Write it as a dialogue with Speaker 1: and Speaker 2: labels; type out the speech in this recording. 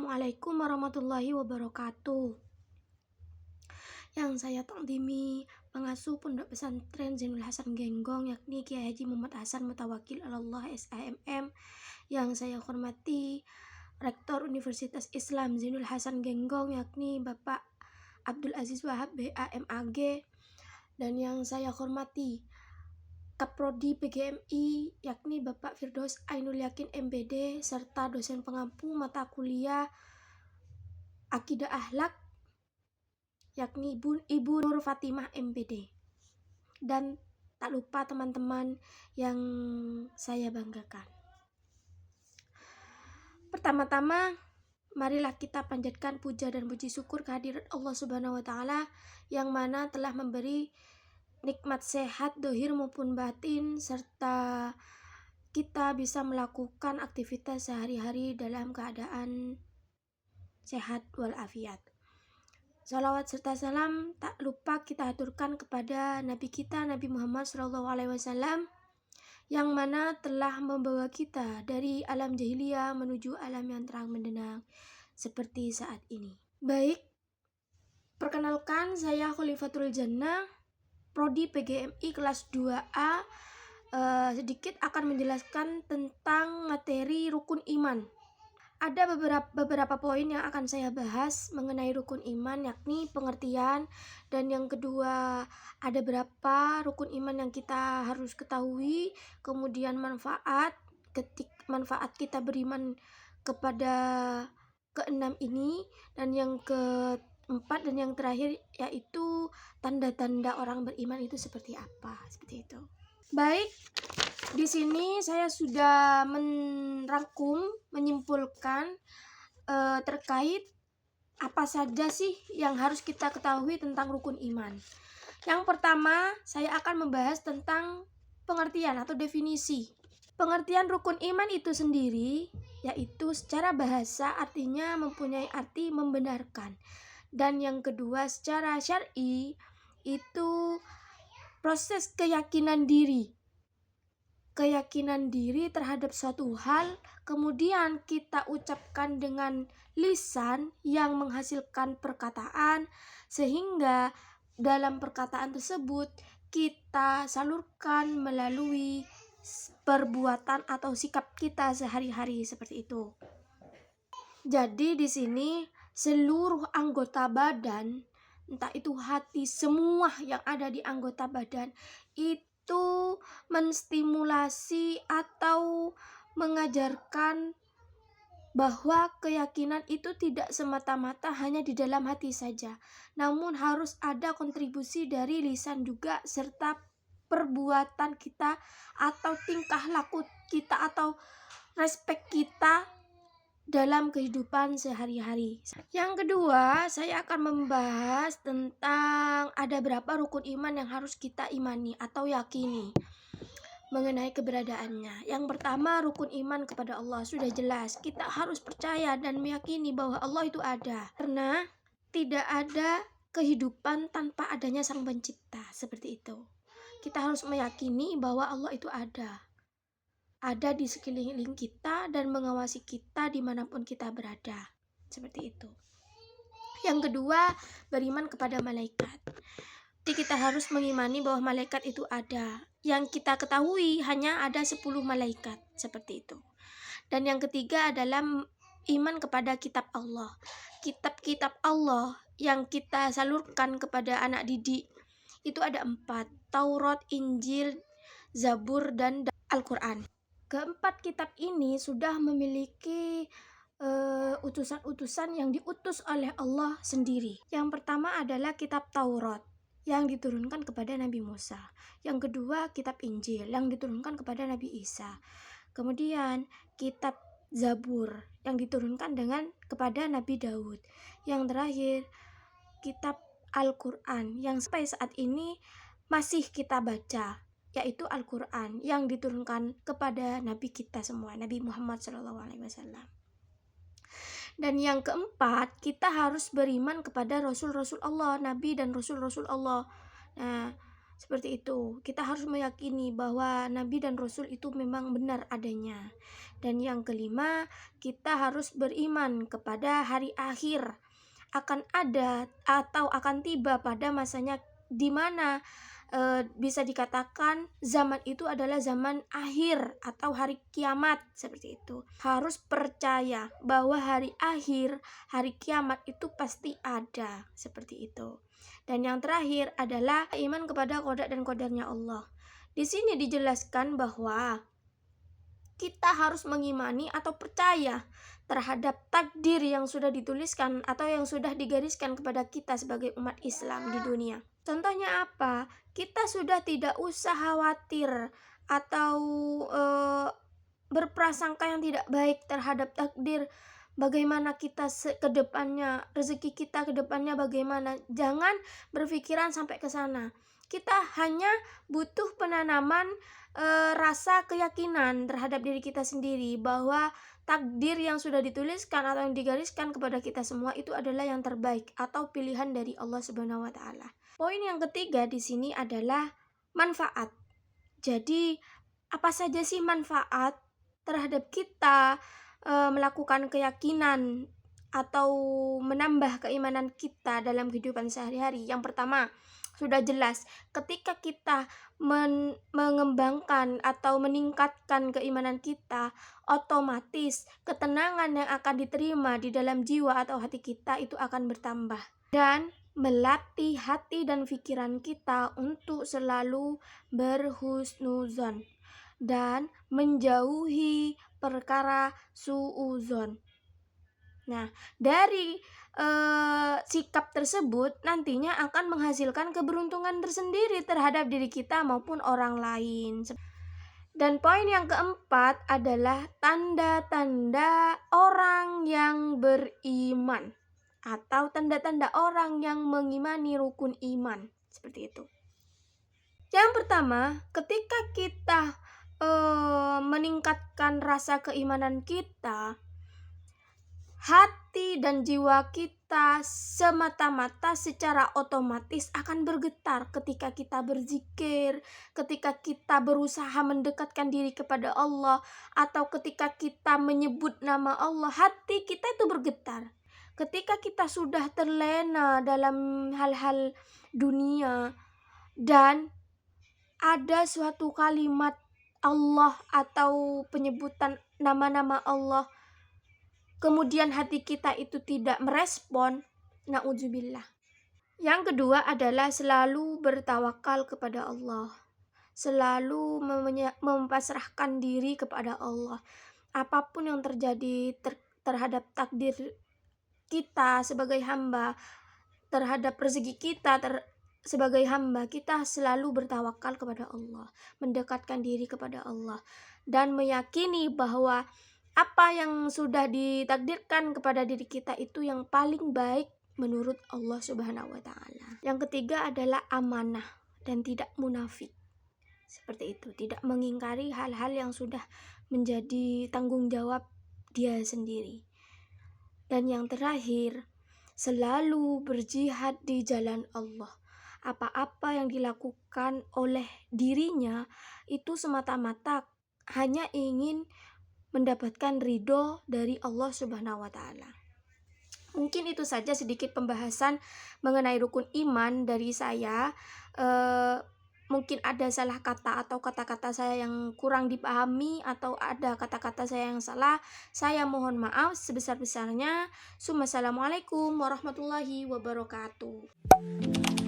Speaker 1: Assalamualaikum warahmatullahi wabarakatuh. Yang saya takdimi pengasuh Pondok Pesantren Zainul Hasan Genggong, yakni Kiai Haji Muhammad Hasan Mutawakil Allah SAMM. Yang saya hormati Rektor Universitas Islam Zainul Hasan Genggong, yakni Bapak Abdul Aziz Wahab BAMAG. Dan yang saya hormati Kaprodi PGMI, yakni Bapak Firdaus Ainul Yakin MBD, serta dosen pengampu mata kuliah Akidah Akhlak, yakni Ibu Nur Fatimah MBD. Dan tak lupa teman-teman yang saya banggakan. Pertama-tama, marilah kita panjatkan puja dan puji syukur kehadirat Allah Subhanahu wa Ta'ala, yang mana telah memberi nikmat sehat dohir maupun batin, serta kita bisa melakukan aktivitas sehari-hari dalam keadaan sehat walafiat. Salawat serta salam tak lupa kita aturkan kepada Nabi kita, Nabi Muhammad SAW, yang mana telah membawa kita dari alam jahiliyah menuju alam yang terang benderang seperti saat ini. Baik, perkenalkan, saya Khalifatul Jannah, Prodi PGMI kelas 2A. Sedikit akan menjelaskan tentang materi rukun iman. Ada beberapa poin yang akan saya bahas mengenai rukun iman, yakni pengertian, dan yang kedua ada berapa rukun iman yang kita harus ketahui, kemudian manfaat kita beriman kepada keenam ini, dan yang keempat dan yang terakhir yaitu tanda-tanda orang beriman itu seperti apa, seperti itu. Baik, di sini saya sudah menyimpulkan terkait apa saja sih yang harus kita ketahui tentang rukun iman. Yang pertama, saya akan membahas tentang pengertian atau definisi. Pengertian rukun iman itu sendiri yaitu secara bahasa artinya mempunyai arti membenarkan. Dan yang kedua, secara syar'i itu proses keyakinan diri terhadap suatu hal, kemudian kita ucapkan dengan lisan yang menghasilkan perkataan, sehingga dalam perkataan tersebut kita salurkan melalui perbuatan atau sikap kita sehari-hari seperti itu. Jadi di sini seluruh anggota badan, entah itu hati, semua yang ada di anggota badan itu menstimulasi atau mengajarkan bahwa keyakinan itu tidak semata-mata hanya di dalam hati saja, namun harus ada kontribusi dari lisan juga, serta perbuatan kita atau tingkah laku kita atau respek kita dalam kehidupan sehari-hari. Yang kedua, saya akan membahas tentang ada berapa rukun iman yang harus kita imani atau yakini mengenai keberadaannya. Yang pertama, rukun iman kepada Allah. Sudah jelas, kita harus percaya dan meyakini bahwa Allah itu ada, karena tidak ada kehidupan tanpa adanya Sang Pencipta. Seperti itu. Kita harus meyakini bahwa Allah itu ada di sekeliling kita dan mengawasi kita dimanapun kita berada, seperti itu. Yang kedua, beriman kepada malaikat. Jadi kita harus mengimani bahwa malaikat itu ada. Yang kita ketahui hanya ada 10 malaikat, seperti itu. Dan yang ketiga adalah iman kepada kitab Allah. Kitab-kitab Allah yang kita salurkan kepada anak didik itu ada 4, Taurat, Injil, Zabur, dan Al-Quran. Keempat kitab ini sudah memiliki utusan-utusan yang diutus oleh Allah sendiri. Yang pertama adalah kitab Taurat yang diturunkan kepada Nabi Musa. Yang kedua, kitab Injil yang diturunkan kepada Nabi Isa. Kemudian kitab Zabur yang diturunkan kepada Nabi Daud. Yang terakhir, kitab Al-Quran yang sampai saat ini masih kita baca, yaitu Al-Quran yang diturunkan kepada Nabi kita semua, Nabi Muhammad SAW. Dan yang keempat, kita harus beriman kepada Rasul-Rasul Allah, Nabi dan Rasul-Rasul Allah. Nah, Seperti itu. Kita harus meyakini bahwa Nabi dan Rasul itu memang benar adanya. Dan yang kelima, kita harus beriman kepada hari akhir. Akan ada atau akan tiba pada masanya di mana bisa dikatakan zaman itu adalah zaman akhir atau hari kiamat, seperti itu. Harus percaya bahwa hari akhir, hari kiamat itu pasti ada, seperti itu. Dan yang terakhir adalah iman kepada qada dan qadarnya Allah. Di sini dijelaskan bahwa kita harus mengimani atau percaya terhadap takdir yang sudah dituliskan atau yang sudah digariskan kepada kita sebagai umat Islam di dunia. Contohnya apa? Kita sudah tidak usah khawatir atau berprasangka yang tidak baik terhadap takdir. Bagaimana kita ke depannya, rezeki kita ke depannya bagaimana. Jangan berpikiran sampai ke sana. Kita hanya butuh penanaman rasa keyakinan terhadap diri kita sendiri bahwa takdir yang sudah dituliskan atau yang digariskan kepada kita semua itu adalah yang terbaik atau pilihan dari Allah Subhanahu wa taala. Poin yang ketiga di sini adalah manfaat. Jadi, apa saja sih manfaat terhadap kita melakukan keyakinan atau menambah keimanan kita dalam kehidupan sehari-hari? Yang pertama, sudah jelas ketika kita mengembangkan atau meningkatkan keimanan kita, otomatis ketenangan yang akan diterima di dalam jiwa atau hati kita itu akan bertambah dan melatih hati dan pikiran kita untuk selalu berhusnuzon dan menjauhi perkara suuzon. Nah, dari sikap tersebut nantinya akan menghasilkan keberuntungan tersendiri terhadap diri kita maupun orang lain. Dan poin yang keempat adalah tanda-tanda orang yang beriman atau tanda-tanda orang yang mengimani rukun iman, seperti itu. Yang pertama, ketika kita meningkatkan rasa keimanan kita, hati dan jiwa kita semata-mata secara otomatis akan bergetar ketika kita berzikir, ketika kita berusaha mendekatkan diri kepada Allah, atau ketika kita menyebut nama Allah, hati kita itu bergetar. Ketika kita sudah terlena dalam hal-hal dunia dan ada suatu kalimat Allah atau penyebutan nama-nama Allah, kemudian hati kita itu tidak merespon, na'udzubillah. Yang kedua adalah selalu bertawakal kepada Allah. Selalu mempasrahkan diri kepada Allah. Apapun yang terjadi terhadap takdir kita sebagai hamba, terhadap rezeki kita sebagai hamba, kita selalu bertawakal kepada Allah, mendekatkan diri kepada Allah, dan meyakini bahwa apa yang sudah ditakdirkan kepada diri kita itu yang paling baik menurut Allah Subhanahu wa taala. Yang ketiga adalah amanah dan tidak munafik. Seperti itu, tidak mengingkari hal-hal yang sudah menjadi tanggung jawab dia sendiri. Dan yang terakhir, selalu berjihad di jalan Allah. Apa-apa yang dilakukan oleh dirinya itu semata-mata hanya ingin mendapatkan ridho dari Allah Subhanahu wa taala. Mungkin itu saja sedikit pembahasan mengenai rukun iman dari saya. Mungkin ada salah kata atau kata-kata saya yang kurang dipahami atau ada kata-kata saya yang salah. Saya mohon maaf sebesar-besarnya. Assalamualaikum warahmatullahi wabarakatuh.